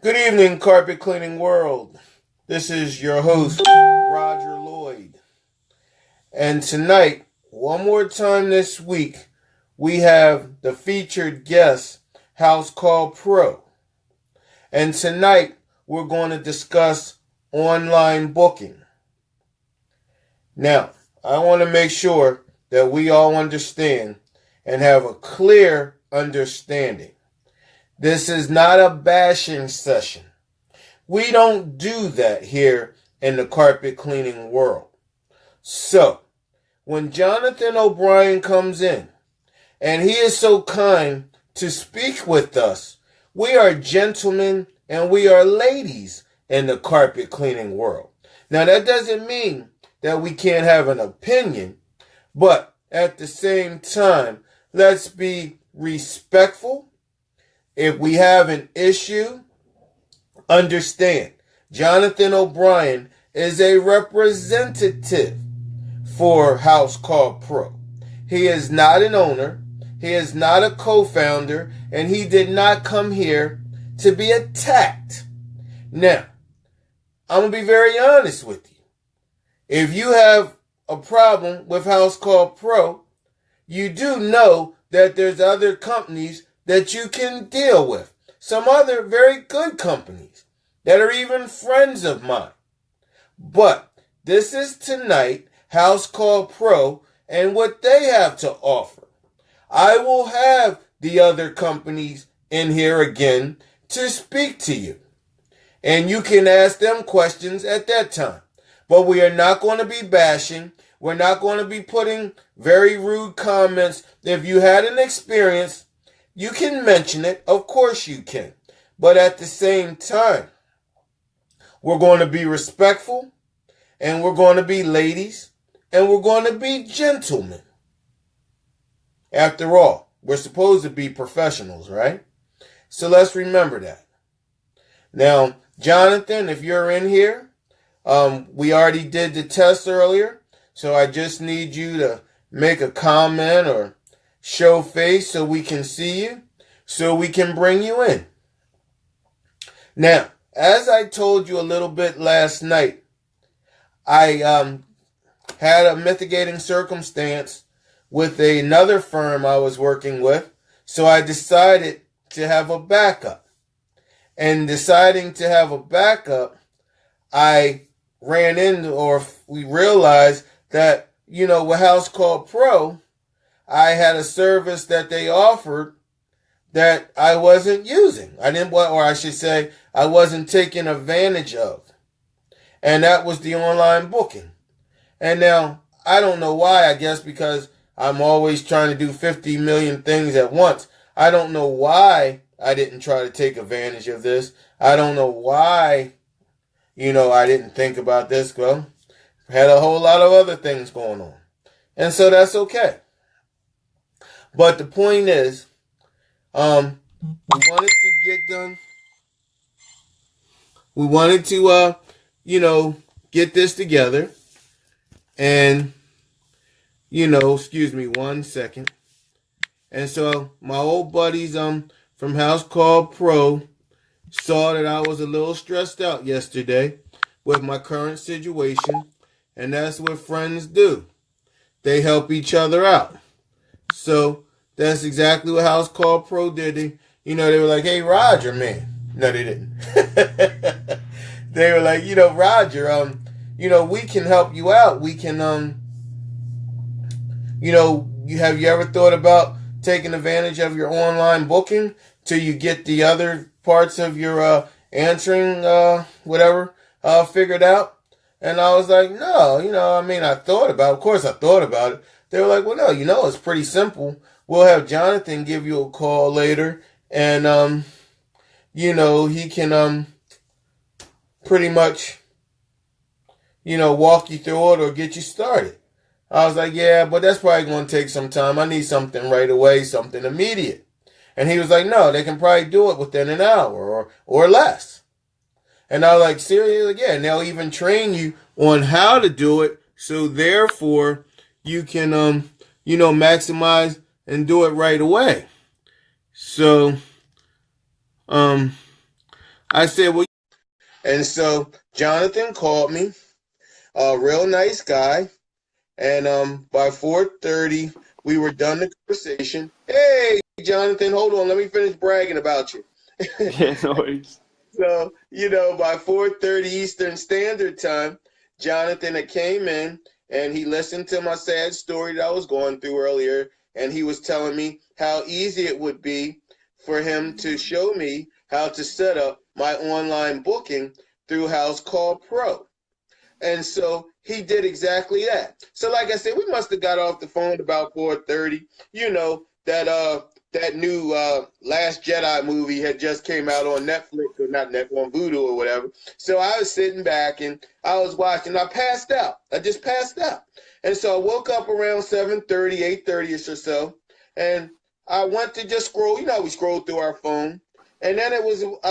Good evening, carpet cleaning world. This is your host, Roger Lloyd. And tonight, one more time this week, we have the featured guest, House Call Pro. And tonight, we're going to discuss online booking. Now, I want to make sure that we all understand and have a clear understanding. This is not a bashing session. We don't do that here in the carpet cleaning world. So, when Jonathan O'Brien comes in, and he is so kind to speak with us, we are gentlemen and we are ladies in the carpet cleaning world. Now, that doesn't mean that we can't have an opinion, but at the same time, let's be respectful. If we have an issue, understand, Jonathan O'Brien is a representative for House Call Pro. He is not an owner, he is not a co-founder, and he did not come here to be attacked. Now, I'm going to be very honest with you. If you have a problem with House Call Pro, you do know that there's other companies that you can deal with. Some other very good companies that are even friends of mine. But this is tonight, House Call Pro, and what they have to offer. I will have the other companies in here again to speak to you. And you can ask them questions at that time. But we are not going to be bashing. We're not going to be putting very rude comments. If you had an experience, you can mention it. Of course you can. But at the same time, we're going to be respectful, and we're going to be ladies, and we're going to be gentlemen. After all, we're supposed to be professionals, right? So let's remember that. Now, Jonathan, if you're in here, we already did the test earlier, so I just need you to make a comment or show face so we can see you, so we can bring you in. Now, as I told you a little bit last night, I had a mitigating circumstance with another firm I was working with, so I decided to have a backup. And deciding to have a backup, I ran into, or we realized that, with House Call Pro, I had a service that they offered that I wasn't using. I wasn't taking advantage of. And that was the online booking. And now, I don't know why, I guess because I'm always trying to do 50 million things at once. I don't know why I didn't try to take advantage of this. I don't know why, I didn't think about this. Well, I had a whole lot of other things going on. And so that's okay. But the point is, we wanted to get done. We wanted to, get this together. And, excuse me 1 second. And so my old buddies from House Call Pro saw that I was a little stressed out yesterday with my current situation. And that's what friends do. They help each other out. So that's exactly what House Call Pro did. They were like, hey, Roger, man. No, they didn't. They were like, Roger, we can help you out. We can, have you ever thought about taking advantage of your online booking till you get the other parts of your answering, figured out? And I was like, no, I thought about it. Of course I thought about it. They were like, well, no, it's pretty simple. We'll have Jonathan give you a call later, and, he can, pretty much, walk you through it or get you started. I was like, yeah, but that's probably going to take some time. I need something right away, something immediate. And he was like, no, they can probably do it within an hour or less. And I was like, seriously? Yeah, and they'll even train you on how to do it. So therefore, you can, maximize and do it right away. So, I said, well, and so Jonathan called me, a real nice guy. And by 4:30, we were done the conversation. Hey, Jonathan, hold on. Let me finish bragging about you. Yeah, no worries. So, by 4:30 Eastern Standard Time, Jonathan had came in and he listened to my sad story that I was going through earlier. And he was telling me how easy it would be for him to show me how to set up my online booking through House Call Pro. And so he did exactly that. So like I said, we must have got off the phone about 4:30. That new Last Jedi movie had just came out on Netflix, or not Netflix, on Vudu or whatever. So I was sitting back and I was watching. I passed out. I just passed out. And so I woke up around 7:30, 8:30ish or so, and I went to just scroll. We scroll through our phone. And then I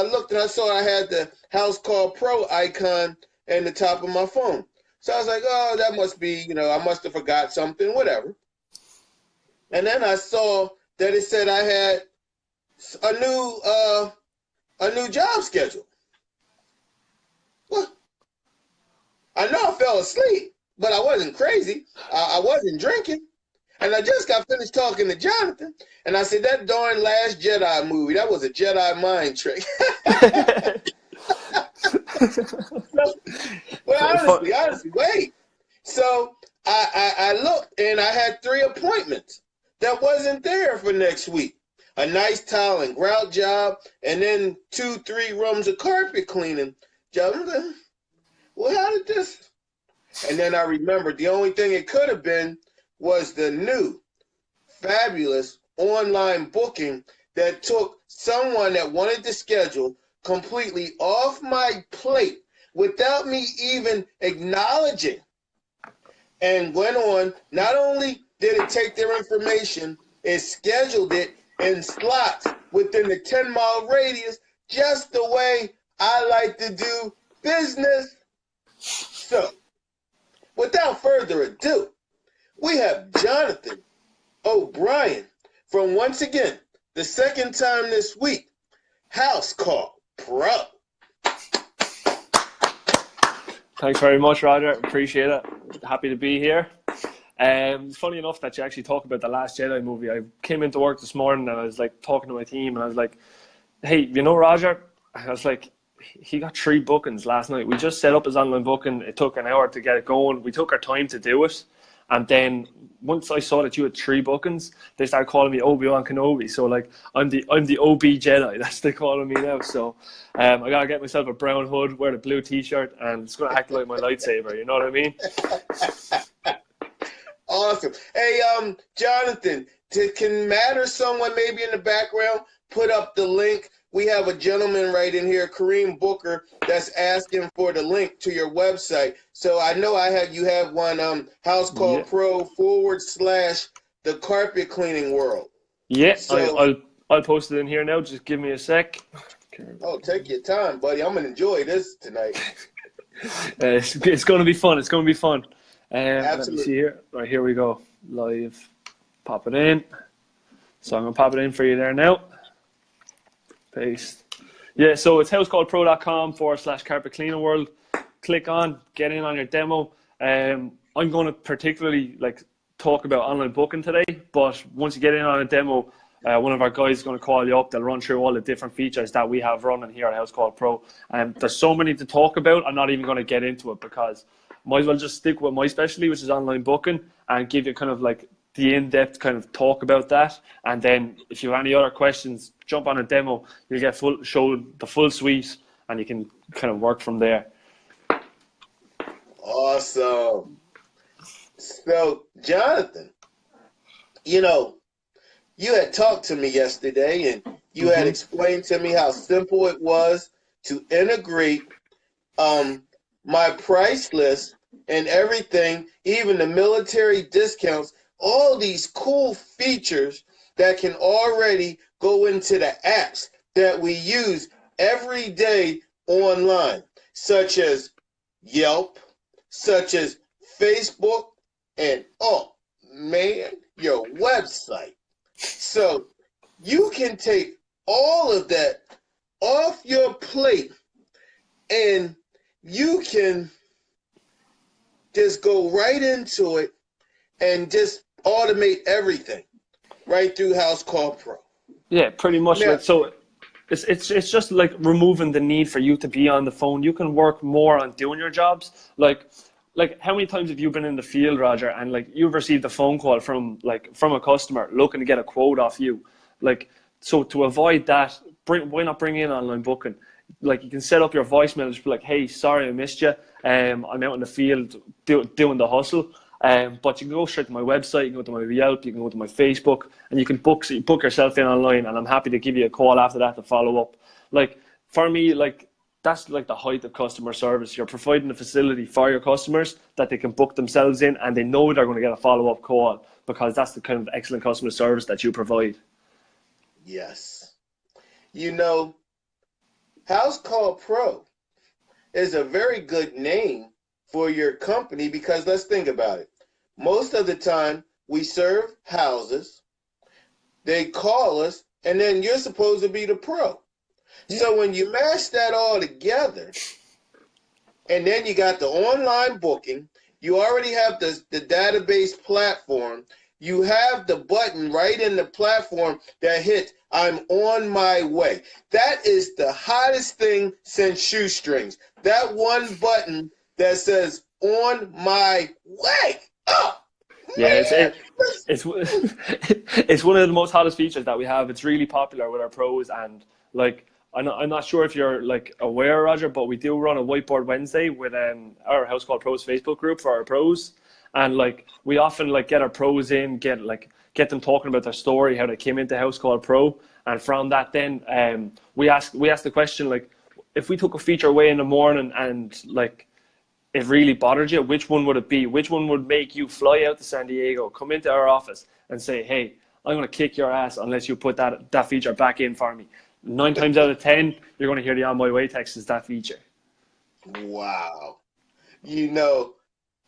looked and I saw I had the House Call Pro icon in the top of my phone. So I was like, oh, that must be, I must have forgot something, whatever. And then I saw that it said I had a new job schedule. Well, I know I fell asleep, but I wasn't crazy. I wasn't drinking. And I just got finished talking to Jonathan, and I said, that darn Last Jedi movie, that was a Jedi mind trick. Well, honestly, wait. So I looked, and I had 3 appointments that wasn't there for next week. A nice tile and grout job, and then 2-3 rooms of carpet cleaning job. Well, how did this? And then I remembered the only thing it could have been was the new, fabulous online booking that took someone that wanted to schedule completely off my plate without me even acknowledging, and went on. Not only did it take their information, it scheduled it in slots within the 10-mile radius, just the way I like to do business. So, without further ado, we have Jonathan O'Brien from, once again, the second time this week, House Call Pro. Thanks very much, Roger. Appreciate it. Happy to be here. It's funny enough that you actually talk about the Last Jedi movie. I came into work this morning and I was like talking to my team and I was like, hey, Roger? I was like, he got 3 bookings last night. We just set up his online booking. It took an hour to get it going. We took our time to do it. And then once I saw that you had 3 bookings, they started calling me Obi-Wan Kenobi. So like I'm the OB Jedi. That's what they calling me now. So I gotta get myself a brown hood, wear the blue T-shirt, and it's gonna act like my lightsaber. You know what I mean? Awesome. Hey, Jonathan, can Matt or someone maybe in the background put up the link? We have a gentleman right in here, Kareem Booker, that's asking for the link to your website. So I know you have one, House Call Pro / the carpet cleaning world. Yeah, so, I'll post it in here now. Just give me a sec. Oh, take your time, buddy. I'm gonna enjoy this tonight. It's gonna be fun. It's gonna be fun. Absolutely. Let me see here. Right, here we go. Live. Pop it in. So I'm gonna pop it in for you there now. Paste. Yeah, so it's housecallpro.com / carpet cleaning world. Click on, get in on your demo. I'm going to particularly talk about online booking today, but once you get in on a demo, one of our guys is going to call you up. They'll run through all the different features that we have running here at House Call Pro. There's so many to talk about. I'm not even going to get into it because might as well just stick with my specialty, which is online booking, and give you kind of like the in-depth kind of talk about that. And then if you have any other questions, jump on a demo. You'll get shown the full suite, and you can kind of work from there. Awesome. So, Jonathan, you had talked to me yesterday, and you had explained to me how simple it was to integrate my price list and everything, even the military discounts, all these cool features that can already go into the apps that we use every day online, such as Yelp, such as Facebook, and oh man, your website. So you can take all of that off your plate and you can just go right into it and just automate everything right through House Call Pro. Yeah, pretty much. Now, Like, so it's just like removing the need for you to be on the phone. You can work more on doing your jobs. Like how many times have you been in the field, Roger, and like you've received a phone call from a customer looking to get a quote off you? Like, so to avoid that, why not bring in online booking? Like, you can set up your voicemail, just be like, hey, sorry I missed you. I'm out in the field doing the hustle. But you can go straight to my website, you can go to my Yelp, you can go to my Facebook, and you can book yourself in online, and I'm happy to give you a call after that to follow up. Like, for me, like, that's like the height of customer service. You're providing a facility for your customers that they can book themselves in, and they know they're going to get a follow-up call, because that's the kind of excellent customer service that you provide. yes. You know, House Call Pro is a very good name for your company, because let's think about it. Most of the time, we serve houses, they call us, and then you're supposed to be the pro. Yeah. So when you mash that all together, and then you got the online booking, you already have the database platform, you have the button right in the platform that hits, I'm on my way. That is the hottest thing since shoestrings. That one button that says on my way. Oh, yeah, man. it's it's one of the most hottest features that we have. It's really popular with our pros, and like I'm not sure if you're like aware, Roger, but we do run a Whiteboard Wednesday with our House Call Pros Facebook group for our pros, and like we often like get our pros in, get them talking about their story, how they came into House Call Pro, and from that then we ask the question, like, if we took a feature away in the morning and like it really bothered you, which one would it be? Which one would make you fly out to San Diego, come into our office and say, hey, I'm going to kick your ass unless you put that feature back in for me? 9 times out of 10, you're going to hear the on my way text is that feature. Wow. You know,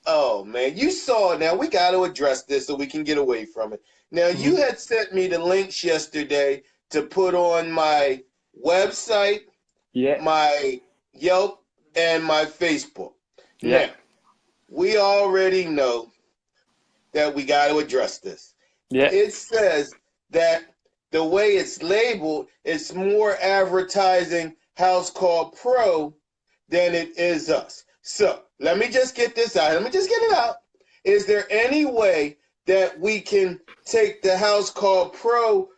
oh man, you saw, now we got to address this so we can get away from it. Now, you had sent me the links yesterday to put on my website, my Yelp, and my Facebook. Yeah. Now, we already know that we got to address this. Yeah. It says that the way it's labeled, it's more advertising House Call Pro than it is us. So let me just get this out. Let me just get it out. Is there any way that we can take the House Call Pro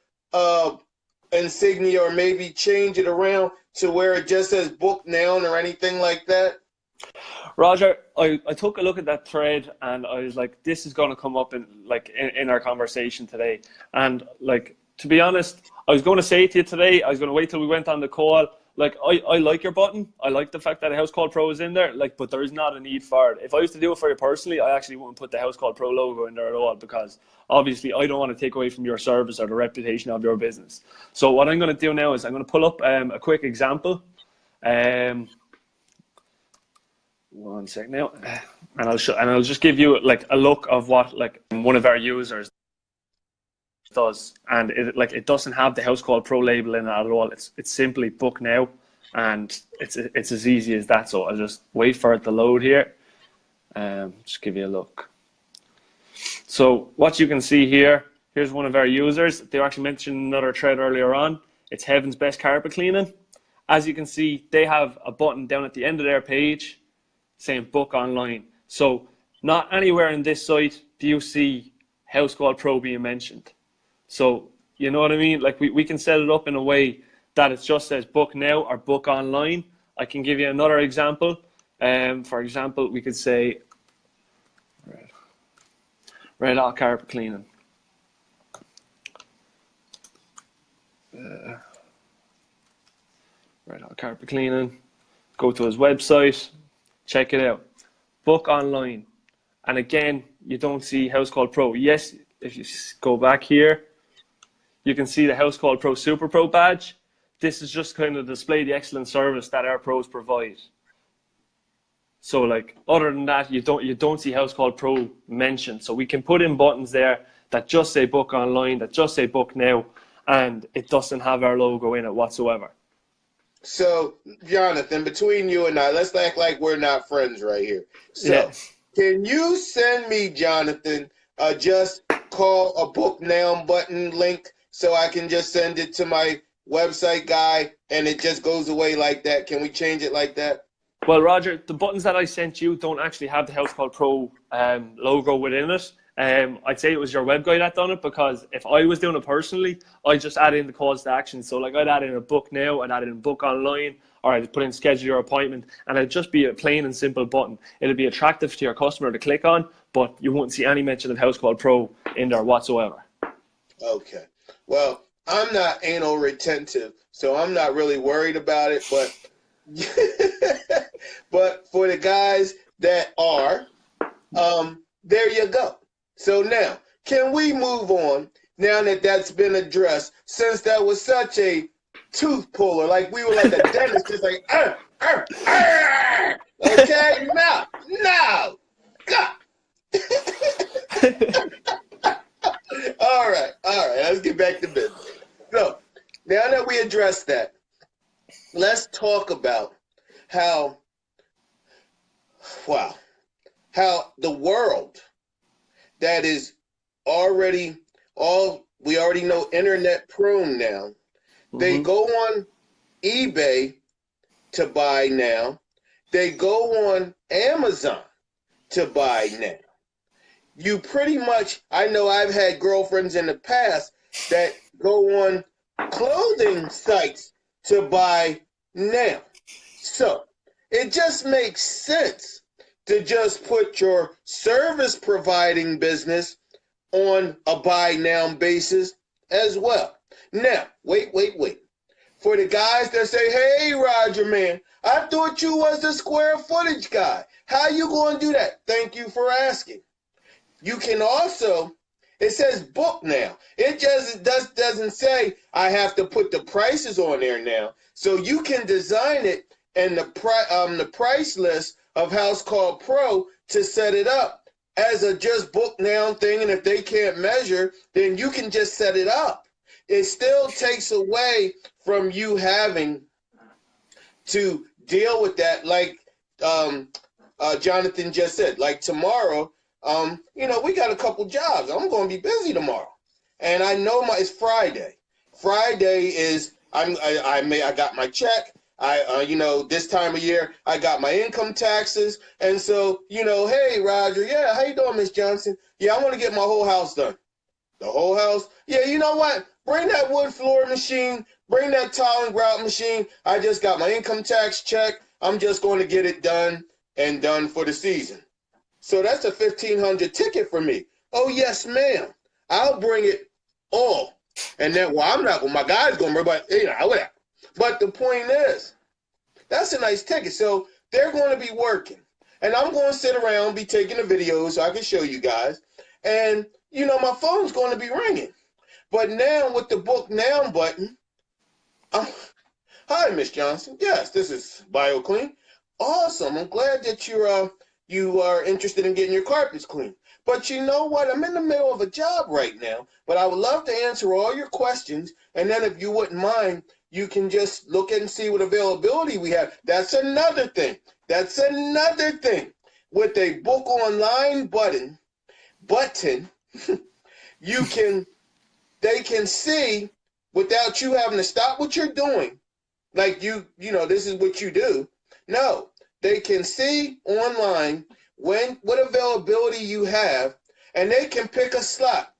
insignia or maybe change it around to where it just says book now or anything like that? Roger, I took a look at that thread and I was like, this is going to come up in our conversation today. And like, to be honest, I was going to say to you today, I was going to wait till we went on the call. Like, I like your button. I like the fact that a House Call Pro is in there. Like, but there is not a need for it. If I was to do it for you personally, I actually wouldn't put the House Call Pro logo in there at all, because obviously I don't want to take away from your service or the reputation of your business. So what I'm going to do now is I'm going to pull up a quick example. One sec now, and I'll just give you like a look of what like one of our users does, and it doesn't have the House Call Pro label in it at all. It's simply book now, and it's as easy as that. So I'll just wait for it to load here. Just give you a look. So what you can see here, here's one of our users. They actually mentioned another thread earlier on. It's Heaven's Best Carpet Cleaning. As you can see, they have a button down at the end of their page saying book online. So not anywhere in this site do you see House Call Pro being mentioned. So you know what I mean? Like we can set it up in a way that it just says book now or book online. I can give you another example. For example, we could say Red Hot Carpet Cleaning. Red Hot Carpet Cleaning. Go to his website. Check it out. Book online. And again, you don't see House Call Pro. Yes, if you go back here, you can see the House Call Pro Super Pro badge. This is just kind of display the excellent service that our pros provide. So like, other than that, you don't see House Call Pro mentioned. So we can put in buttons there that just say book online, that just say book now, and it doesn't have our logo in it whatsoever. So, Jonathan, between you and I, let's act like we're not friends right here. Yeah. So, can you send me, Jonathan, just call a book now button link so I can just send it to my website guy and it just goes away like that? Can we change it like that? Well, Roger, the buttons that I sent you don't actually have the House Call Pro logo within it. I'd say it was your web guy that done it, because if I was doing it personally, I'd just add in the calls to action. So like I'd add in a book now, I'd add in book online, or I'd put in schedule your appointment, and it'd just be a plain and simple button. It'd be attractive to your customer to click on, but you won't see any mention of House Call Pro in there whatsoever. Okay. Well, I'm not anal retentive, so I'm not really worried about it, but but for the guys that are, there you go. So now, can we move on now that that's been addressed, since that was such a tooth puller, like we were like a dentist, just like, okay, now, God. All right, let's get back to business. So, now that we addressed that, let's talk about how the world that is already we already know internet prone now. Mm-hmm. They go on eBay to buy now. They go on Amazon to buy now. You pretty much, I know I've had girlfriends in the past that go on clothing sites to buy now. So it just makes sense to just put your service providing business on a buy now basis as well. Now, wait. For the guys that say, hey, Roger, man, I thought you was the square footage guy. How you going to do that? Thank you for asking. You can also, it says book now. It just doesn't say I have to put the prices on there now. So you can design it and the price list of House Call Pro to set it up as a just book now thing. And if they can't measure, then you can just set it up. It still takes away from you having to deal with that, like Jonathan just said. Like tomorrow, we got a couple jobs. I'm going to be busy tomorrow, and I know it's Friday. Friday is I got my check. This time of year I got my income taxes, and so hey Roger, yeah, how you doing, Miss Johnson? Yeah, I want to get my whole house done. The whole house? Yeah, you know what? Bring that wood floor machine. Bring that tile and grout machine. I just got my income tax check. I'm just going to get it done and done for the season. So that's a $1,500 ticket for me. Oh, yes, ma'am. I'll bring it all. And then, I'm not, my guy's going to bring, but, whatever. But the point is, that's a nice ticket. So they're going to be working. And I'm going to sit around, be taking the videos so I can show you guys. And, my phone's going to be ringing. But now with the book now button, hi, Miss Johnson. Yes, this is BioClean. Awesome. I'm glad that you are interested in getting your carpets clean. But you know what? I'm in the middle of a job right now, but I would love to answer all your questions. And then if you wouldn't mind, you can just look and see what availability we have. That's another thing. With a book online button, they can see without you having to stop what you're doing. Like this is what you do. No, they can see online what availability you have, and they can pick a slot.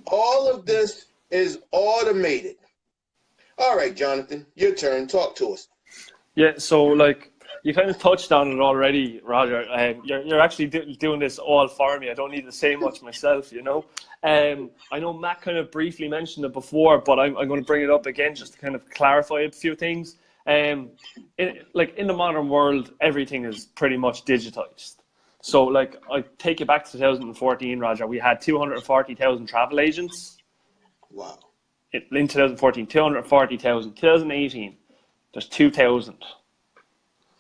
All of this is automated. All right, Jonathan, your turn. Talk to us. Yeah, so you kind of touched on it already, Roger. You're actually doing this all for me. I don't need to say much myself, I know Matt kind of briefly mentioned it before, but I'm going to bring it up again just to kind of clarify a few things. In the modern world, everything is pretty much digitized. So I take you back to 2014, Roger. We had 240,000 travel agents. Wow. In 2014, 240,000. 2018, there's 2,000.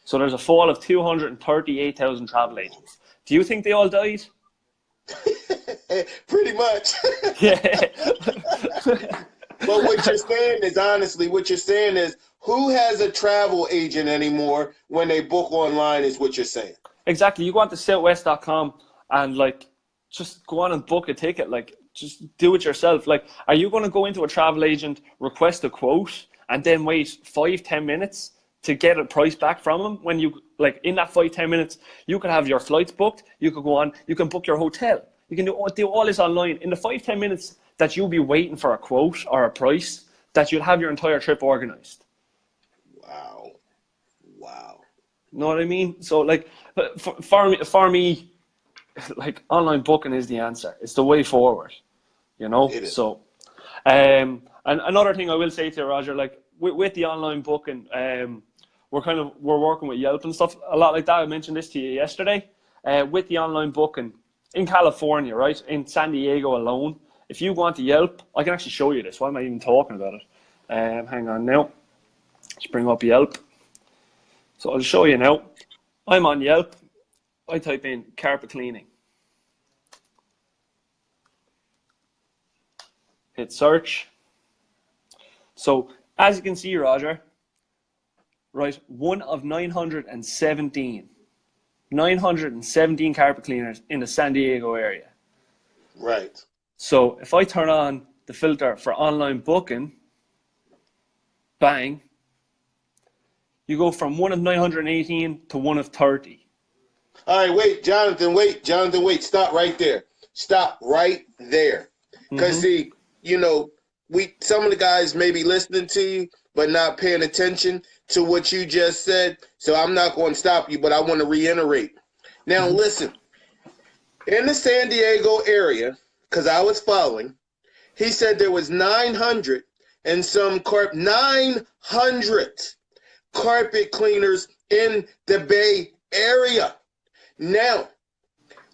So there's a fall of 238,000 travel agents. Do you think they all died? Pretty much. Yeah. But what you're saying is, honestly, who has a travel agent anymore when they book online is what you're saying. Exactly. You go on to southwest.com and like just go on and book a ticket. Like just do it yourself. Like, are you going to go into a travel agent, request a quote, and then wait 5-10 minutes to get a price back from them? When you like in that 5-10 minutes, you could have your flights booked. You could go on. You can book your hotel. You can do all this online in the 5-10 minutes that you'll be waiting for a quote or a price. That you'll have your entire trip organized. Wow. Know what I mean? So like for me, like online booking is the answer. It's the way forward. You know. It is. So, and another thing I will say to you, Roger, like with the online booking, we're working with Yelp and stuff a lot like that. I mentioned this to you yesterday. With the online booking in California, right, in San Diego alone. If you go on to Yelp, I can actually show you this. Why am I even talking about it? Hang on now. Let's bring up Yelp. So I'll show you now. I'm on Yelp. I type in carpet cleaning. Hit search. So as you can see, Roger, right, one of 917 carpet cleaners in the San Diego area. Right. So if I turn on the filter for online booking, bang, you go from one of 918 to one of 30. All right, wait, Jonathan, stop right there. Because see, you know, some of the guys may be listening to you, but not paying attention to what you just said. So I'm not going to stop you, but I want to reiterate. Now, listen, in the San Diego area, because I was following, he said there was 900 and some 900 carpet cleaners in the Bay Area. Now,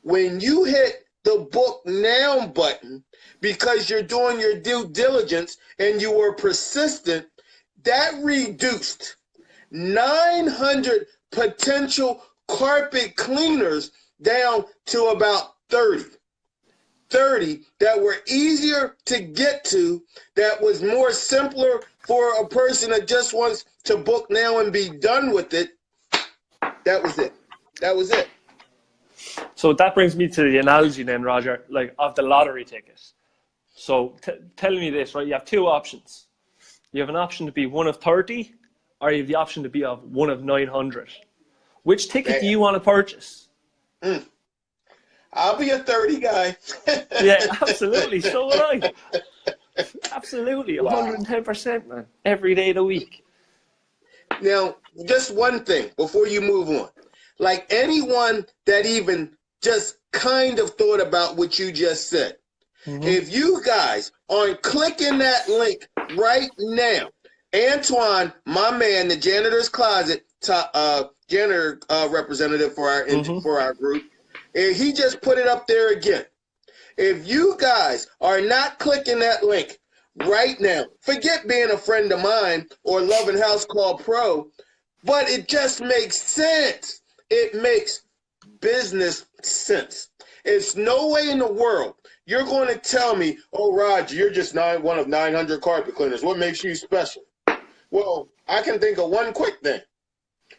when you hit the book now button, because you're doing your due diligence and you were persistent, that reduced 900 potential carpet cleaners down to about 30 that were easier to get to, that was more simpler for a person that just wants to book now and be done with it. That was it. So that brings me to the analogy then, Roger, like of the lottery ticket. So tell me this, right? You have two options. You have an option to be one of 30, or you have the option to be of one of 900. Which ticket do you want to purchase? I'll be a 30 guy. Yeah, absolutely. So would I. Absolutely. 110%, man. Every day of the week. Now, just one thing before you move on. Like anyone that even just kind of thought about what you just said, if you guys aren't clicking that link right now, Antoine, my man, the janitor's closet, janitor representative for our group, he just put it up there again. If you guys are not clicking that link right now, forget being a friend of mine or loving House Call Pro, but it just makes sense. It makes business sense. It's no way in the world you're going to tell me, oh, Roger, you're just one of 900 carpet cleaners. What makes you special? Well, I can think of one quick thing.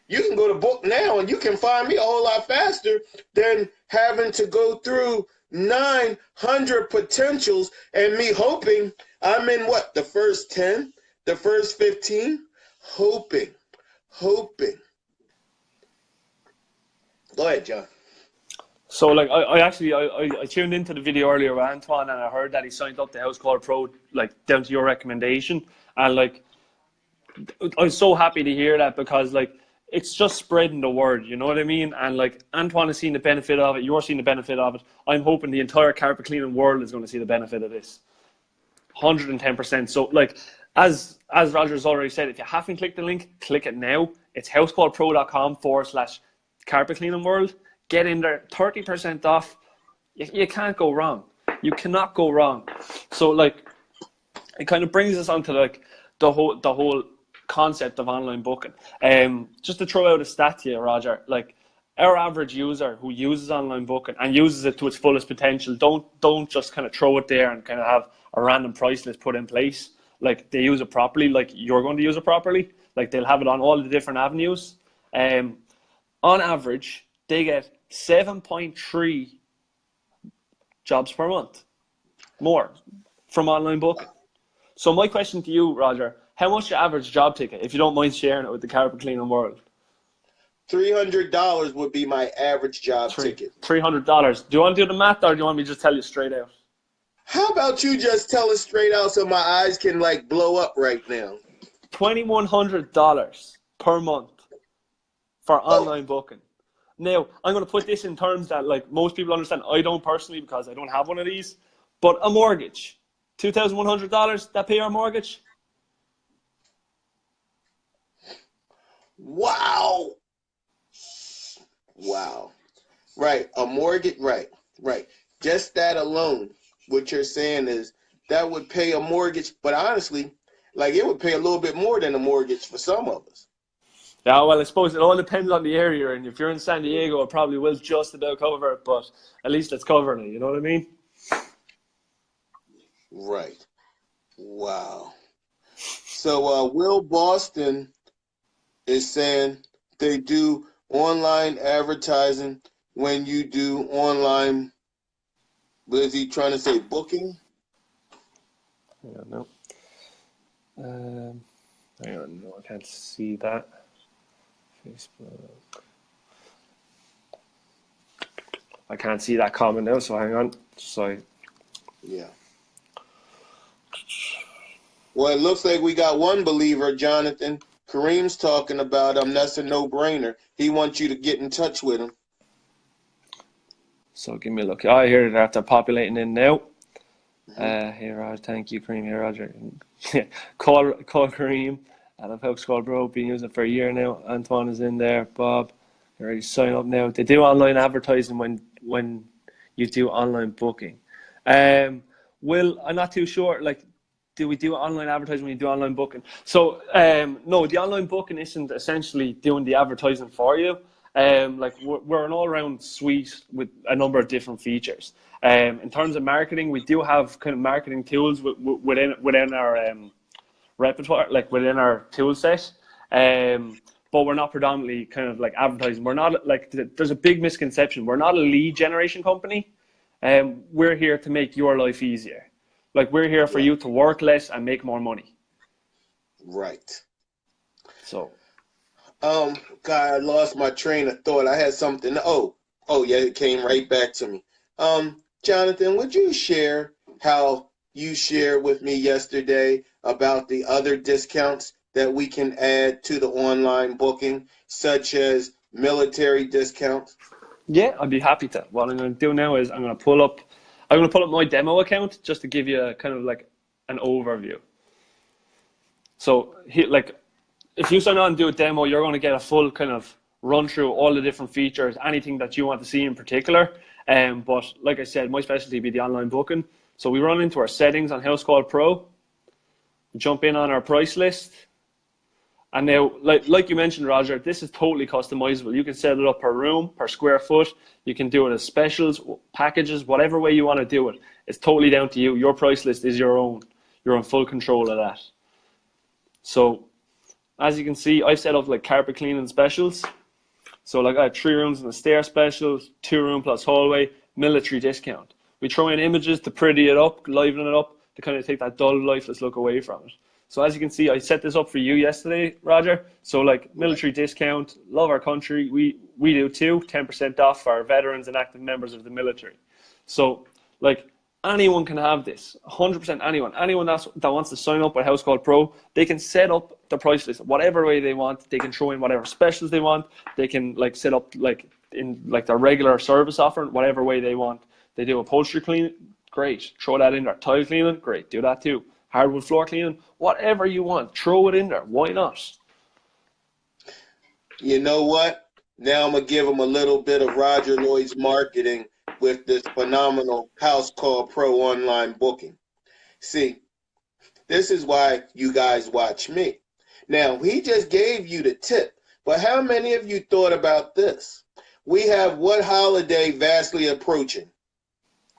You can go to book now and you can find me a whole lot faster than having to go through 900 potentials and me hoping I'm in the first 10, the first 15, hoping. Go ahead, John. So, like, I tuned into the video earlier with Antoine, and I heard that he signed up to House Call Pro, like, down to your recommendation. And, like, I was so happy to hear that because, like, it's just spreading the word, you know what I mean? And, like, Antoine has seen the benefit of it. You're seeing the benefit of it. I'm hoping the entire carpet cleaning world is going to see the benefit of this. 110%. So, like, as Roger's already said, if you haven't clicked the link, click it now. It's housecallpro.com/carpet cleaning world. Get in there, 30% off. You can't go wrong. You cannot go wrong. So, like, it kind of brings us onto, like, the whole concept of online booking. Just to throw out a stat to you, Roger, like, our average user who uses online booking and uses it to its fullest potential, don't just kind of throw it there and kind of have a random price list put in place. Like, they use it properly, like you're going to use it properly. Like they'll have it on all the different avenues. On average, they get 7.3 jobs per month more from online booking. So my question to you, Roger, how much the average job ticket, if you don't mind sharing it with the carpet cleaning world? $300 would be my average job ticket. $300. Do you want to do the math, or do you want me to just tell you straight out? How about you just tell it straight out so my eyes can like blow up right now? $2,100 per month for online booking. Now, I'm going to put this in terms that like most people understand. I don't personally, because I don't have one of these. But a mortgage, $2,100, that pay our mortgage? Wow. Right, a mortgage, right. Just that alone, what you're saying is that would pay a mortgage, but honestly, like it would pay a little bit more than a mortgage for some of us. Yeah, well, I suppose it all depends on the area, and if you're in San Diego, it probably will just about cover it, but at least it's covering it, you know what I mean? Right. Wow. So Will Boston is saying they do online advertising when you do online, what is he trying to say, booking? Hang on, no. Hang on, no, I can't see that. Facebook. I can't see that comment now, so hang on. Sorry. Yeah. Well, it looks like we got one believer, Jonathan. Kareem's talking about that's a no-brainer. He wants you to get in touch with him. So give me a look. Oh, I hear they're populating in now. Hey Roger, thank you, Kareem. Hey Roger. call Kareem. And I've helped Squad Bro, been using it for a year now. Antoine is in there. Bob, they're ready to sign up now. They do online advertising when you do online booking. Will, I'm not too sure. Like, do we do online advertising when you do online booking? So, no, the online booking isn't essentially doing the advertising for you. Like we're an all-round suite with a number of different features. In terms of marketing, we do have kind of marketing tools within our repertoire, like within our tool set. But we're not predominantly kind of like advertising. We're not like, there's a big misconception. We're not a lead generation company. We're here to make your life easier. Like we're here for you to work less and make more money. Right. So. God, I lost my train of thought. I had something. Oh yeah, it came right back to me. Jonathan, would you share how you shared with me yesterday about the other discounts that we can add to the online booking, such as military discounts? Yeah, I'd be happy to. What I'm going to do now is I'm going to pull up my demo account just to give you a kind of like an overview. So if you sign on and do a demo, you're going to get a full kind of run through all the different features, anything that you want to see in particular. But like I said, my specialty would be the online booking. So we run into our settings on House Call Pro, jump in on our price list. And now, like you mentioned, Roger, this is totally customizable. You can set it up per room, per square foot. You can do it as specials, packages, whatever way you want to do it. It's totally down to you. Your price list is your own. You're in full control of that. So, as you can see, I've set up like carpet cleaning specials. So like I have 3 rooms in the stair specials, 2 room plus hallway, military discount. We throw in images to pretty it up, liven it up, to kind of take that dull, lifeless look away from it. So as you can see, I set this up for you yesterday, Roger. So like military discount, love our country. We do too, 10% off for our veterans and active members of the military. So like anyone can have this, 100% anyone. Anyone that wants to sign up with House Call Pro, they can set up the price list whatever way they want. They can throw in whatever specials they want. They can like set up like in like their regular service offering, whatever way they want. They do upholstery cleaning, great. Throw that in there. Tile cleaning, great. Do that too. Hardwood floor cleaning, whatever you want, throw it in there. Why not? You know what? Now I'm going to give them a little bit of Roger Lloyd's marketing with this phenomenal House Call Pro online booking. See, this is why you guys watch me. Now, he just gave you the tip, but how many of you thought about this? We have what holiday vastly approaching?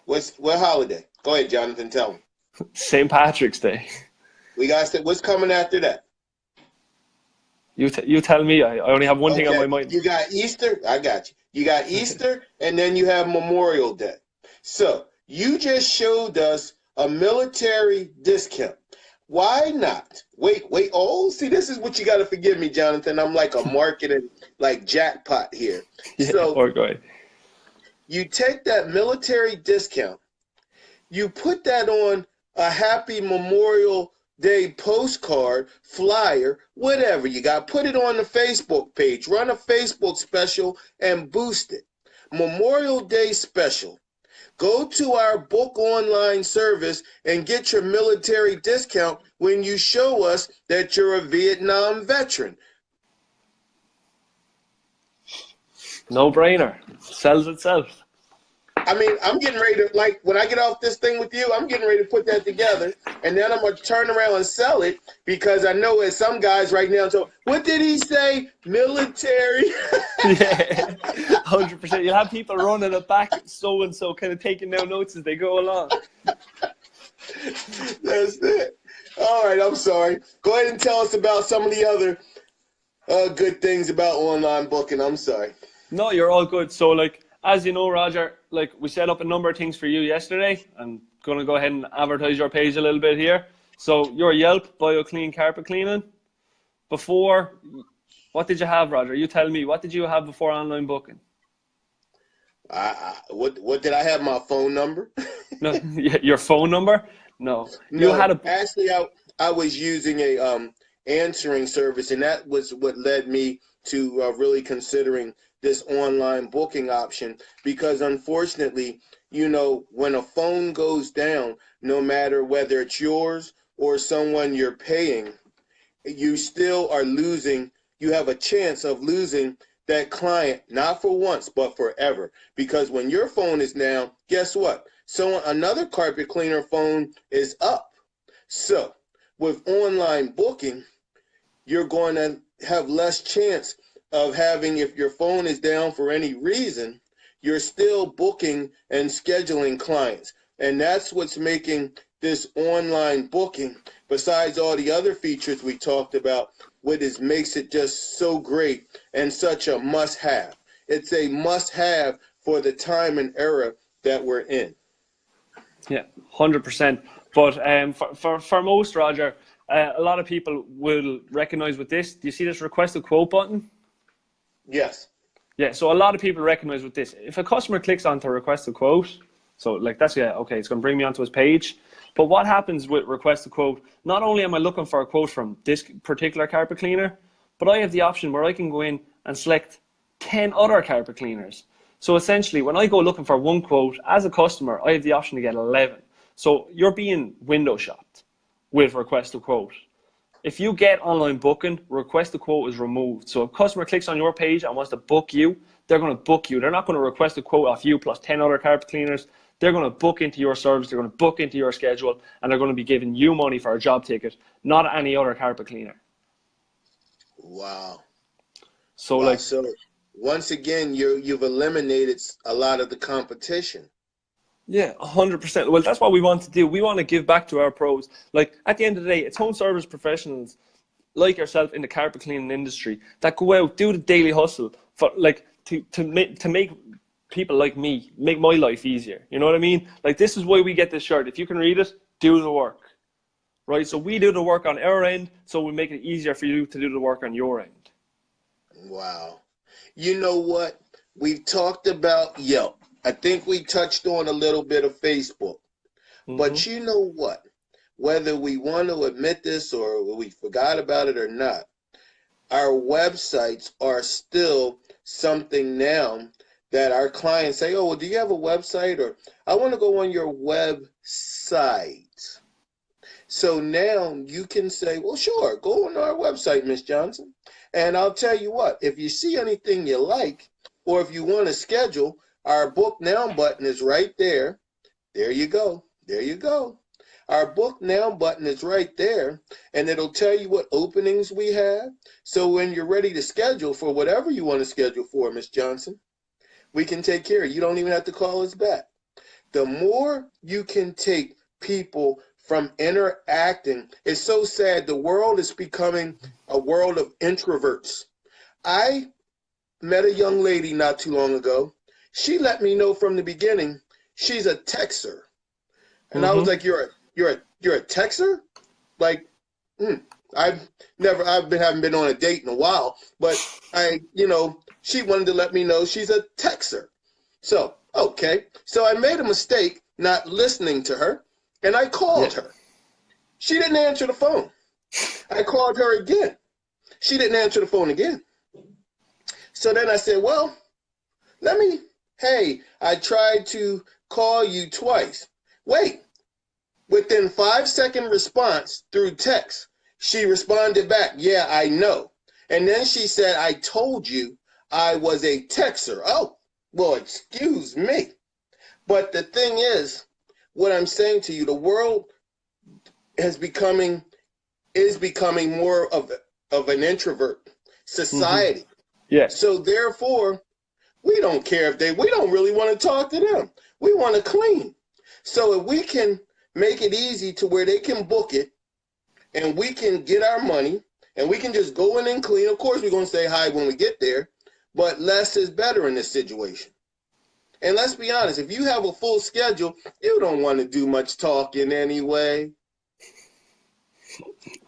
What holiday? Go ahead, Jonathan, tell him. St. Patrick's Day. We got what's coming after that? You tell me. I only have one thing on Okay, my mind. you got Easter. I got you. You got Easter, and then you have Memorial Day. So you just showed us a military discount. Why not? Wait. Oh, see, this is what you got to forgive me, Jonathan. I'm like a marketing like jackpot here. Yeah, So or go ahead. you take that military discount, you put that on a Happy Memorial Day postcard, flyer, whatever you got. Put it on the Facebook page. Run a Facebook special and boost it. Memorial Day special. Go to our book online service and get your military discount when you show us that you're a Vietnam veteran. No brainer. Sells itself. I mean, I'm getting ready to, like, when I get off this thing with you, I'm getting ready to put that together, and then I'm going to turn around and sell it, because I know there's some guys right now, so, what did he say? Military? Yeah, 100%. You'll have people running it back, so-and-so, kind of taking down notes as they go along. That's it. All right, I'm sorry. Go ahead and tell us about some of the other good things about online booking. I'm sorry. No, you're all good. So, like, as you know, Roger, like, we set up a number of things for you yesterday. I'm going to go ahead and advertise your page a little bit here. So, your Yelp, BioClean Carpet Cleaning. Before, what did you have, Roger? You tell me, what did you have before online booking? What did I have? My phone number? No, your phone number? No. No, You had a... actually, I was using a answering service, and that was what led me to really considering this online booking option, because unfortunately, you know, when a phone goes down, no matter whether it's yours or someone you're paying, you still are losing. You have a chance of losing that client, not for once, but forever. Because when your phone is down, guess what? So another carpet cleaner phone is up. So with online booking, you're going to have less chance of having, if your phone is down for any reason, you're still booking and scheduling clients. And that's what's making this online booking, besides all the other features we talked about, makes it just so great and such a must-have. It's a must-have for the time and era that we're in. Yeah, 100%. But for most, Roger, a lot of people will recognize with this. Do you see this request a quote button? Yes. Yeah, so a lot of people recognize with this. If a customer clicks on to request a quote, so like that's, yeah, okay, it's going to bring me onto his page. But what happens with request a quote, not only am I looking for a quote from this particular carpet cleaner, but I have the option where I can go in and select 10 other carpet cleaners. So essentially, when I go looking for one quote, as a customer, I have the option to get 11. So you're being window shopped with request a quote. If you get online booking, request a quote is removed. So if a customer clicks on your page and wants to book you, they're going to book you. They're not going to request a quote off you plus 10 other carpet cleaners. They're going to book into your service. They're going to book into your schedule, and they're going to be giving you money for a job ticket, not any other carpet cleaner. Wow. So, wow. So once again, you've eliminated a lot of the competition. Yeah, 100%. Well, that's what we want to do. We want to give back to our pros. Like, at the end of the day, it's home service professionals like yourself in the carpet cleaning industry that go out, do the daily hustle for, like, to make people like me make my life easier. You know what I mean? Like, this is why we get this shirt. If you can read it, do the work, right? So we do the work on our end, so we make it easier for you to do the work on your end. Wow. You know what? We've talked about Yelp. I think we touched on a little bit of Facebook. But you know what? Whether we want to admit this or we forgot about it or not, our websites are still something now that our clients say, oh, well, do you have a website? Or I want to go on your website. So now you can say, well, sure, go on our website, Miss Johnson. And I'll tell you what, if you see anything you like, or if you want to schedule, our Book Now button is right there. There you go. There you go. Our Book Now button is right there, and it'll tell you what openings we have. So when you're ready to schedule for whatever you want to schedule for, Miss Johnson, we can take care of you. You don't even have to call us back. The more you can take people from interacting. It's so sad. The world is becoming a world of introverts. I met a young lady not too long ago. She let me know from the beginning she's a texter. And I was like, you're a texter? Like, haven't been on a date in a while, but she wanted to let me know she's a texter. So, okay. So I made a mistake not listening to her, and I called her. She didn't answer the phone. I called her again. She didn't answer the phone again. So then I said, well, I tried to call you twice. Wait, within 5-second response through text, she responded back, yeah, I know. And then she said, I told you I was a texter. Oh, well, excuse me. But the thing is, what I'm saying to you, the world is becoming more of an introvert society. Yeah. So therefore, we don't care we don't really want to talk to them. We want to clean. So if we can make it easy to where they can book it and we can get our money and we can just go in and clean. Of course, we're going to say hi when we get there, but less is better in this situation. And let's be honest, if you have a full schedule, you don't want to do much talking anyway.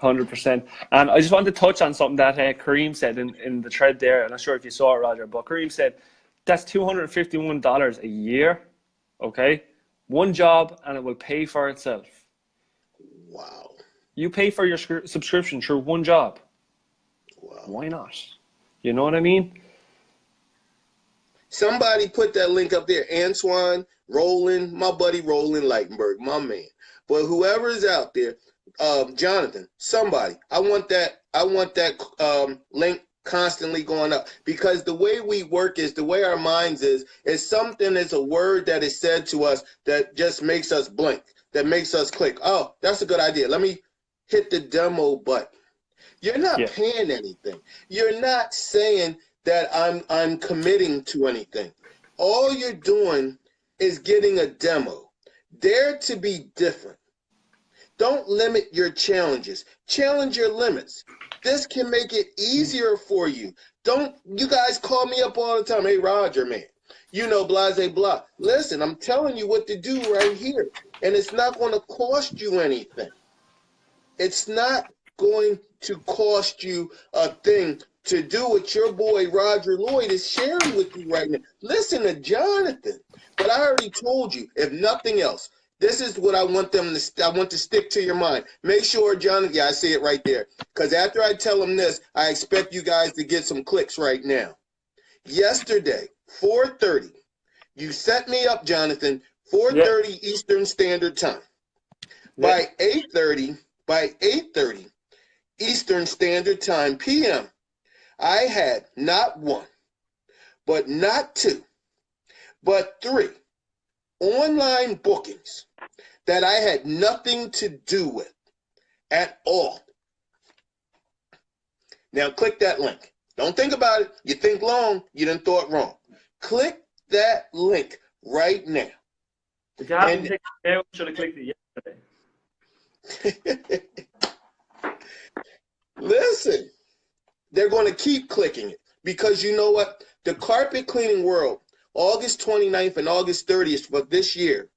100%. And I just wanted to touch on something that Kareem said in the thread there. I'm not sure if you saw it, Roger, but Kareem said that's $251 a year, okay? One job, and it will pay for itself. Wow. You pay for your subscription through one job. Wow. Why not? You know what I mean? Somebody put that link up there. Antoine, Roland, my buddy Roland Lightenberg, my man. But whoever is out there, Jonathan, somebody, I want that link constantly going up, because the way we work is the way our minds is something is a word that is said to us that just makes us blink, that makes us click. Oh, that's a good idea. Let me hit the demo button. You're not paying anything. You're not saying that I'm committing to anything. All you're doing is getting a demo. Dare to be different. Don't limit your challenges. Challenge your limits. This can make it easier for you. You guys call me up all the time. Hey, Roger, man, blase blah. Listen, I'm telling you what to do right here. And it's not going to cost you anything. It's not going to cost you a thing to do what your boy Roger Lloyd is sharing with you right now. Listen to Jonathan. But I already told you, if nothing else, this is what I want to stick to your mind. Make sure, Jonathan, I see it right there. Because after I tell them this, I expect you guys to get some clicks right now. Yesterday, 4:30, you set me up, Jonathan, 4:30 Eastern Standard Time. By 8:30 Eastern Standard Time, PM, I had not one, but not two, but three online bookings that I had nothing to do with at all. Now click that link. Don't think about it. You think long, you done thought wrong. Click that link right now. If you haven't clicked it now, should have clicked it yesterday. Listen, they're going to keep clicking it, because you know what? The carpet cleaning world, August 29th and August 30th of this year,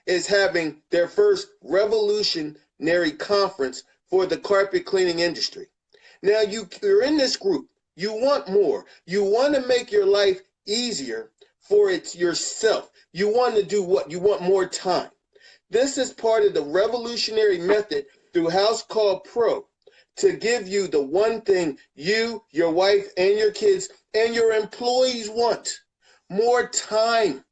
is having their first revolutionary conference for the carpet cleaning industry. Now, you're in this group. You want more. You want to make your life easier for yourself. You want to do what? You want more time. This is part of the revolutionary method through House Call Pro to give you the one thing you, your wife, and your kids, and your employees want: more time.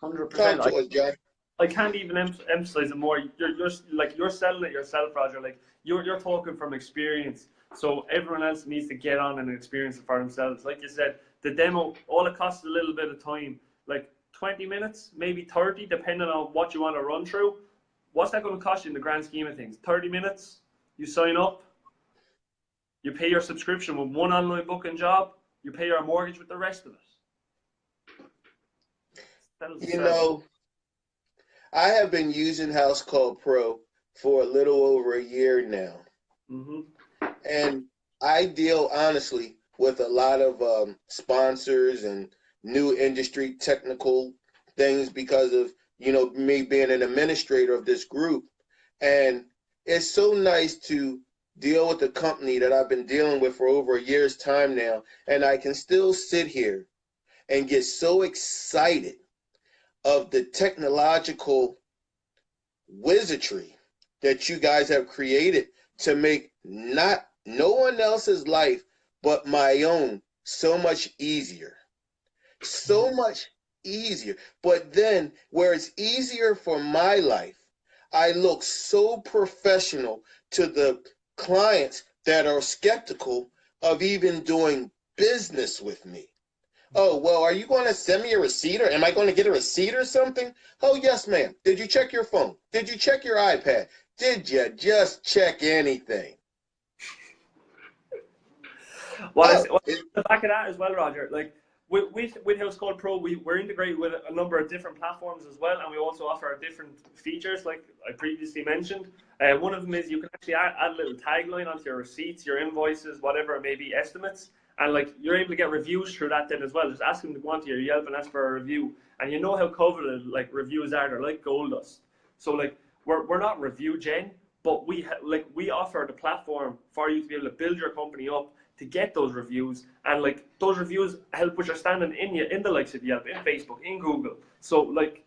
100%. I can't even emphasize it more. You're selling it yourself, Roger. Like you're talking from experience. So everyone else needs to get on and experience it for themselves. Like you said, the demo, all it costs is a little bit of time, like 20 minutes, maybe 30, depending on what you want to run through. What's that going to cost you in the grand scheme of things? 30 minutes, you sign up, you pay your subscription with one online booking job, you pay your mortgage with the rest of it. I have been using House Call Pro for a little over a year now. Mm-hmm. And I deal honestly with a lot of sponsors and new industry technical things because of, me being an administrator of this group. And it's so nice to deal with a company that I've been dealing with for over a year's time now. And I can still sit here and get so excited of the technological wizardry that you guys have created to make not no one else's life but my own so much easier. So much easier. But then where it's easier for my life, I look so professional to the clients that are skeptical of even doing business with me. Oh, well, are you going to send me a receipt, or am I going to get a receipt or something? Oh, yes, ma'am. Did you check your phone? Did you check your iPad? Did you just check anything? Well, Oh, the back of that as well, Roger. Like with House Call Pro, we're integrated with a number of different platforms as well, and we also offer different features, like I previously mentioned. One of them is you can actually add a little tagline onto your receipts, your invoices, whatever it may be, estimates, and like you're able to get reviews through that then as well. Just ask them to go onto your Yelp and ask for a review, and you know how coveted like reviews are. They're like gold dust. So like we're not review gen, but we offer the platform for you to be able to build your company up to get those reviews, and like those reviews help with your standing in the likes of Yelp, in Facebook, in Google. So like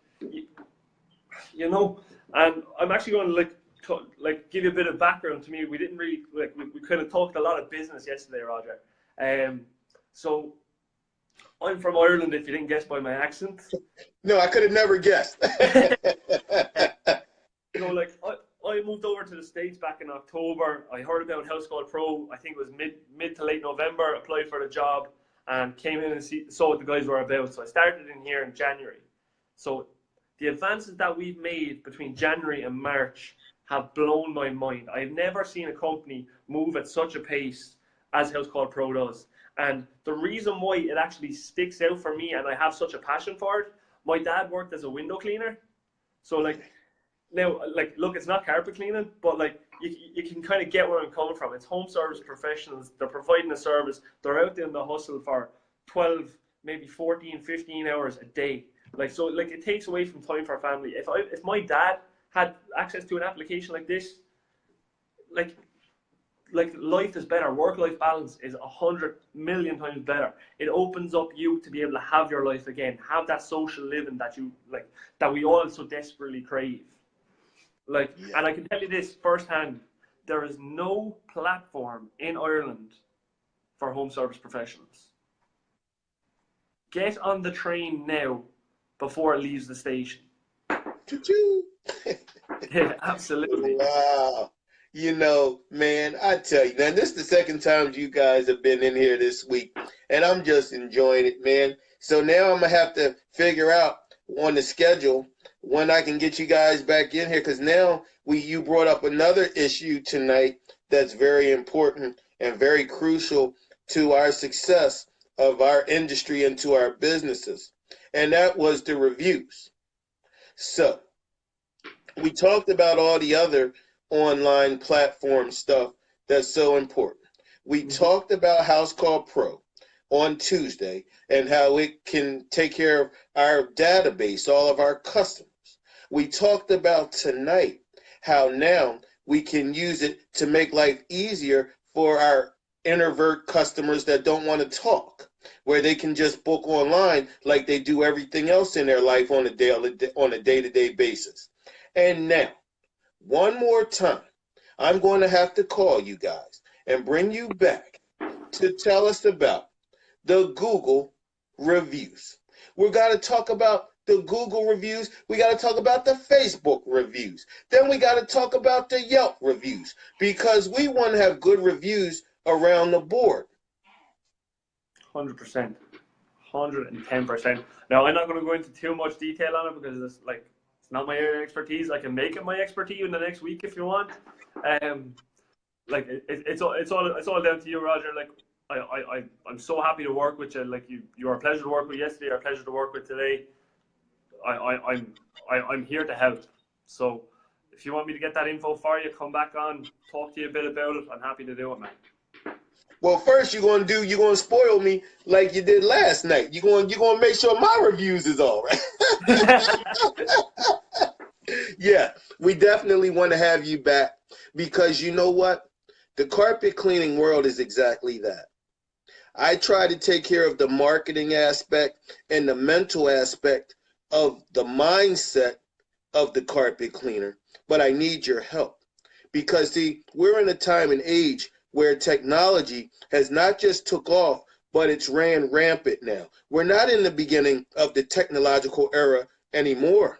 and I'm actually going to give you a bit of background to me. We didn't really we kind of talked a lot of business yesterday, Roger. So I'm from Ireland, if you didn't guess by my accent. No, I could have never guessed. I moved over to the States back in October. I heard about House Call Pro, I think it was mid to late November, applied for the job, and came in and saw what the guys were about. So I started in here in January. So the advances that we've made between January and March have blown my mind. I've never seen a company move at such a pace as House Call Pro does. And the reason why it actually sticks out for me and I have such a passion for it, my dad worked as a window cleaner. So now, look, it's not carpet cleaning, but you can kind of get where I'm coming from. It's home service professionals. They're providing a service. They're out there in the hustle for 12, maybe 14, 15 hours a day. It takes away from time for family. If my dad had access to an application like this, like life is better. Work-life balance is 100 million times better. It opens up you to be able to have your life again, have that social living that we all so desperately crave. And I can tell you this firsthand, there is no platform in Ireland for home service professionals. Get on the train now before it leaves the station. Yeah, absolutely. Wow. Man, I tell you, now this is the second time you guys have been in here this week, and I'm just enjoying it, man. So now I'm going to have to figure out on the schedule when I can get you guys back in here, because now you brought up another issue tonight that's very important and very crucial to our success of our industry and to our businesses, and that was the reviews. So we talked about all the other online platform stuff that's so important. We talked about House Call Pro on Tuesday and how it can take care of our database, all of our customers. We talked about tonight how now we can use it to make life easier for our introvert customers that don't want to talk, where they can just book online like they do everything else in their life on a day-to-day basis. And now, one more time, I'm going to have to call you guys and bring you back to tell us about the Google reviews. We're going to talk about the Google reviews. We got to talk about the Facebook reviews. Then we got to talk about the Yelp reviews, because we want to have good reviews around the board. 100%. 110%. Now, I'm not going to go into too much detail on it because it's not my area of expertise. I can make it my expertise in the next week if you want. It's all down to you, Roger. I'm so happy to work with you. You were a pleasure to work with yesterday, or a pleasure to work with today. I'm here to help. So if you want me to get that info for you, come back on, talk to you a bit about it. I'm happy to do it, man. Well, first you're gonna spoil me like you did last night. You're gonna make sure my reviews is all right. Yeah, we definitely want to have you back because you know what? The carpet cleaning world is exactly that. I try to take care of the marketing aspect and the mental aspect of the mindset of the carpet cleaner, but I need your help because see, we're in a time and age where technology has not just took off, but it's ran rampant now. We're not in the beginning of the technological era anymore.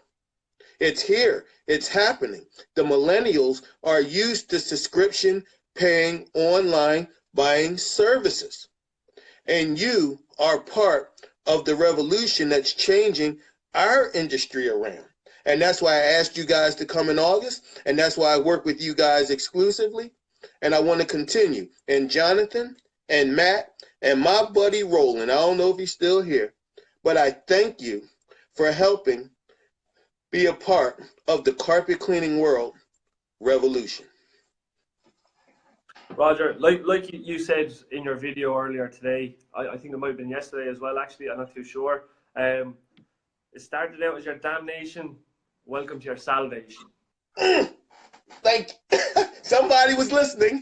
It's here. It's happening. The millennials are used to subscription, paying, online, buying services. And you are part of the revolution that's changing our industry around. And that's why I asked you guys to come in August. And that's why I work with you guys exclusively. And I want to continue. And Jonathan and Matt and my buddy Roland, I don't know if he's still here, but I thank you for helping be a part of the carpet cleaning world revolution. Roger, like you said in your video earlier today, I think it might have been yesterday as well, actually, I'm not too sure. It started out as your damnation. Welcome to your salvation. Thank you. Somebody was listening.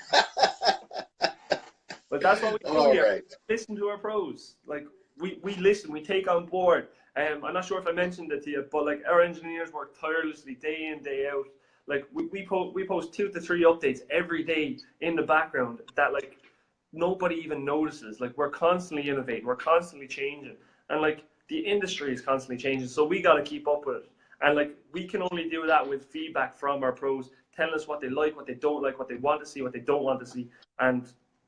But that's what we do All here. right. Listen to our pros. Like we listen, we take on board. I'm not sure if I mentioned it to you, but like our engineers work tirelessly day in, day out. Like we post 2 to 3 updates every day in the background that like nobody even notices. Like we're constantly innovating, we're constantly changing, and like the industry is constantly changing. So we got to keep up with it. And like we can only do that with feedback from our pros, telling us what they like, what they don't like, what they want to see, what they don't want to see, and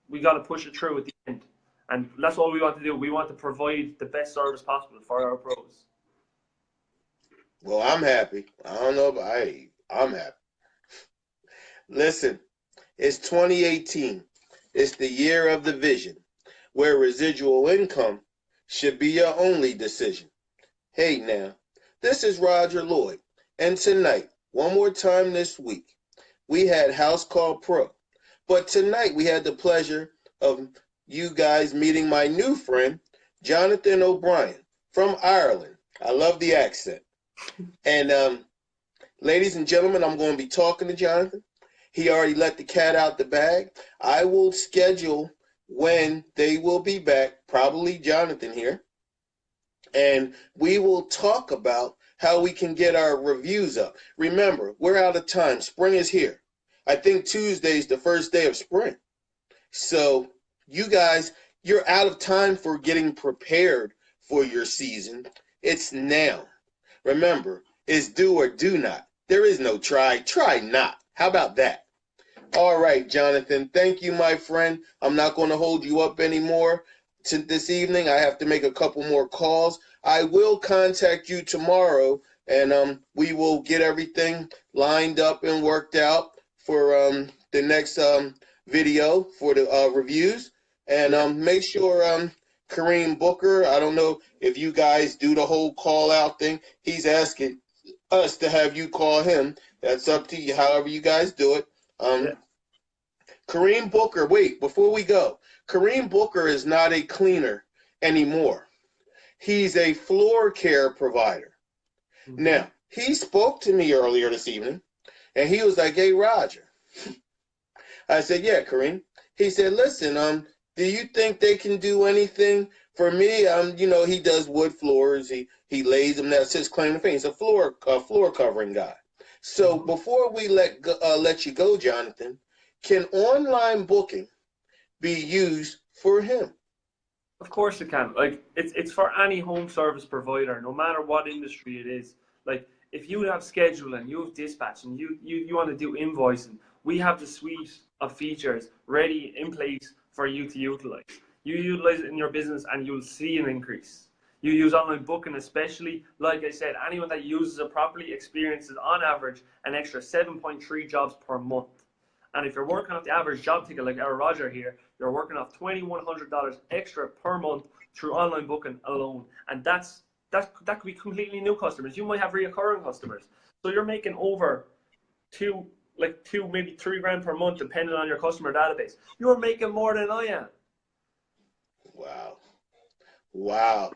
we got to push it through at the end. And that's what we want to do. We want to provide the best service possible for our pros. Well, I'm happy. I don't know, but I'm happy. Listen, it's 2018. It's the year of the vision, where residual income should be your only decision. Hey now, this is Roger Lloyd, and tonight, one more time this week, we had House Call Pro. But tonight we had the pleasure of you guys meeting my new friend, Jonathan O'Brien from Ireland. I love the accent. And ladies and gentlemen, I'm going to be talking to Jonathan. He already let the cat out the bag. I will schedule when they will be back, probably Jonathan here. And we will talk about how we can get our reviews up. Remember, we're out of time. Spring is here. I think Tuesday is the first day of spring. So you guys, you're out of time for getting prepared for your season. It's now. Remember, it's do or do not. There is no try. Try not. How about that? All right, Jonathan. Thank you, my friend. I'm not going to hold you up anymore. This evening, I have to make a couple more calls. I will contact you tomorrow, and we will get everything lined up and worked out for the next video for the reviews. And make sure Kareem Booker, I don't know if you guys do the whole call out thing. He's asking us to have you call him. That's up to you, however you guys do it. Kareem Booker, wait, before we go, Kareem Booker is not a cleaner anymore. He's a floor care provider. Mm-hmm. Now, he spoke to me earlier this evening, and he was like, hey, Roger. I said, yeah, Kareem. He said, listen, do you think they can do anything for me? He does wood floors. He lays them. That's his claim to fame. He's a floor covering guy. So before we let you go, Jonathan, can online booking be used for him? Of course it can. Like it's for any home service provider, no matter what industry it is. Like if you have scheduling, you have dispatch, and you want to do invoicing, we have the suite of features ready in place for you to utilize. You utilize it in your business and you'll see an increase. You use online booking especially, like I said, anyone that uses it properly experiences on average an extra 7.3 jobs per month. And if you're working off the average job ticket like our Roger here, you're working off $2,100 extra per month through online booking alone. And that's that could be completely new customers. You might have reoccurring customers. So you're making over two, maybe $3 grand per month, depending on your customer database. You're making more than I am. Wow. Wow.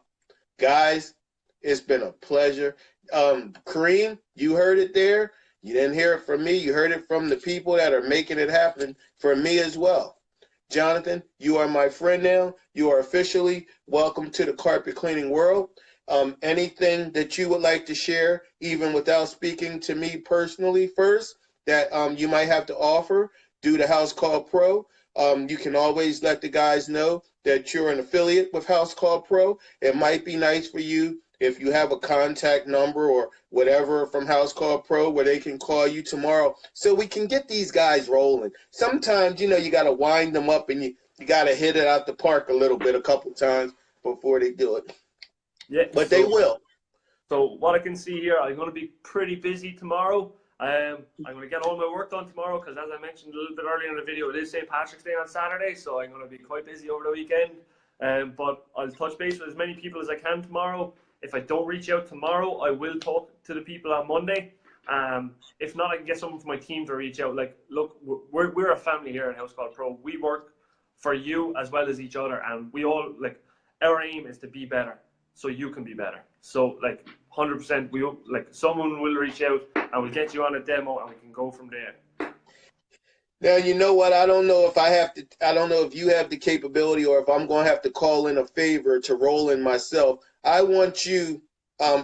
Guys, it's been a pleasure. Kareem, you heard it there. You didn't hear it from me. You heard it from the people that are making it happen for me as well. Jonathan, you are my friend now. You are officially welcome to the carpet cleaning world. Anything that you would like to share, even without speaking to me personally first, that you might have to offer, do the House Call Pro. You can always let the guys know that you're an affiliate with House Call Pro. It might be nice for you if you have a contact number or whatever from House Call Pro where they can call you tomorrow so we can get these guys rolling. Sometimes, you got to wind them up and you got to hit it out the park a little bit a couple times before they do it. Yeah, but they will. So what I can see here, I'm going to be pretty busy tomorrow. I'm going to get all my work done tomorrow because, as I mentioned a little bit earlier in the video, it is St. Patrick's Day on Saturday, so I'm going to be quite busy over the weekend. But I'll touch base with as many people as I can tomorrow. If I don't reach out tomorrow, I will talk to the people on Monday. If not, I can get someone from my team to reach out. Look, we're a family here at House Call Pro. We work for you as well as each other, and we all, our aim is to be better so you can be better. So, 100%, someone will reach out and we'll get you on a demo and we can go from there. Now, you know what? I don't know if you have the capability or if I'm going to have to call in a favor to roll in myself. I want you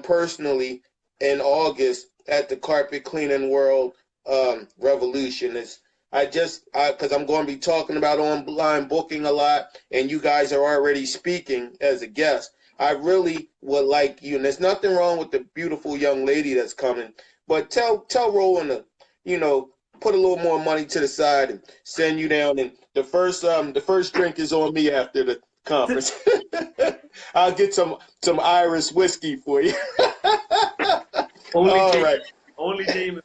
personally in August at the Carpet Cleaning World Revolution. Because I'm going to be talking about online booking a lot, and you guys are already speaking as a guest. I really would like you, and there's nothing wrong with the beautiful young lady that's coming, but tell Roland to, put a little more money to the side and send you down. And the first drink is on me after the conference. I'll get some Irish whiskey for you. All right. Only team.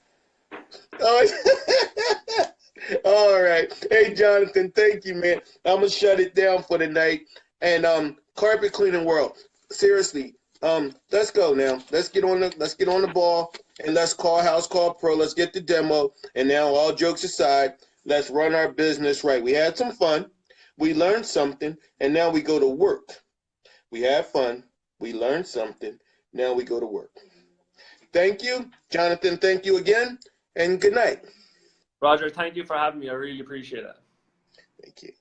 All right. Hey, Jonathan, thank you, man. I'm going to shut it down for the night. And Carpet Cleaning World, seriously, let's go now. Let's get on the ball and let's call House Call Pro. Let's get the demo. And now, all jokes aside, let's run our business right. We had some fun. We learned something, and now we go to work. We had fun. We learned something. Now we go to work. Thank you, Jonathan. Thank you again, and good night. Roger, thank you for having me. I really appreciate it. Thank you.